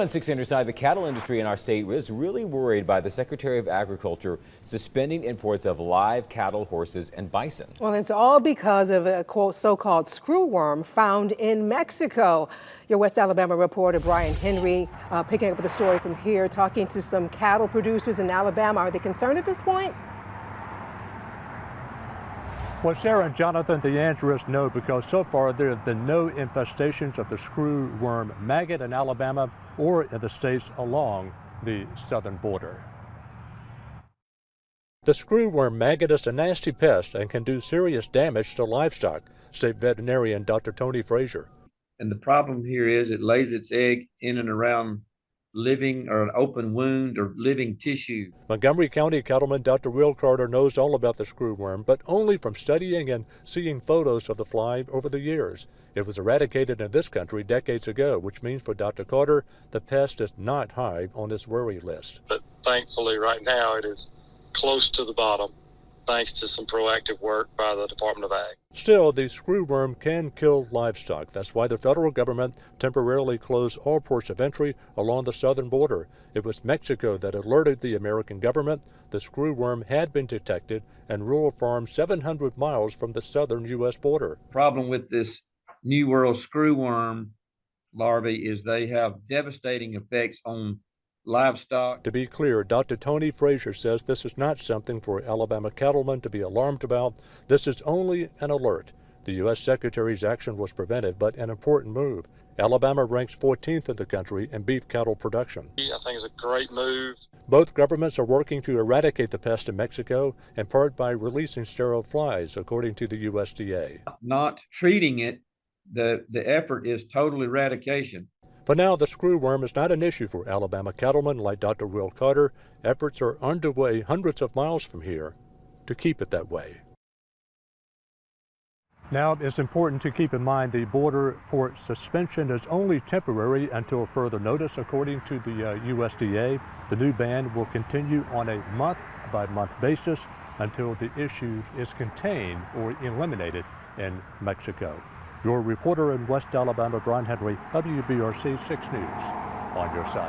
On 6 Inside, the cattle industry in our state is really worried by the Secretary of Agriculture suspending imports of live cattle, horses, and bison. Well, it's all because of a quote so-called screwworm found in Mexico. Your West Alabama reporter Brian Henry picking up the story from here, talking to some cattle producers in Alabama. Are they concerned at this point? Well, Sarah and Jonathan, the answer is no, because so far there have been no infestations of the screwworm maggot in Alabama or in the states along the southern border. The screwworm maggot is a nasty pest and can do serious damage to livestock, state veterinarian Dr. Tony Frazier. And the problem here is it lays its egg in and around living or an open wound or living tissue. Montgomery County cattleman Dr. Will Carter knows all about the screwworm, but only from studying and seeing photos of the fly over the years. It was eradicated in this country decades ago, which means for Dr. Carter, the pest is not high on his worry list. But thankfully right now it is close to the bottom, thanks to some proactive work by the Department of Ag. Still, the screwworm can kill livestock. That's why the federal government temporarily closed all ports of entry along the southern border. It was Mexico that alerted the American government the screwworm had been detected in rural farms 700 miles from the southern U.S. border. Problem with this New World screwworm larvae is they have devastating effects on livestock. To be clear, Dr. Tony Frazier says this is not something for Alabama cattlemen to be alarmed about. This is only an alert. The U.S. Secretary's action was preventive, but an important move. Alabama ranks 14th in the country in beef cattle production. I think it's a great move. Both governments are working to eradicate the pest in Mexico, in part by releasing sterile flies, according to the USDA. Not treating it, the effort is total eradication. For now, the screwworm is not an issue for Alabama cattlemen like Dr. Will Carter. Efforts are underway hundreds of miles from here to keep it that way. Now, it's important to keep in mind the border port suspension is only temporary until further notice. According to the USDA, the new ban will continue on a month-by-month basis until the issue is contained or eliminated in Mexico. Your reporter in West Alabama, Brian Henry, WBRC 6 News, on your side.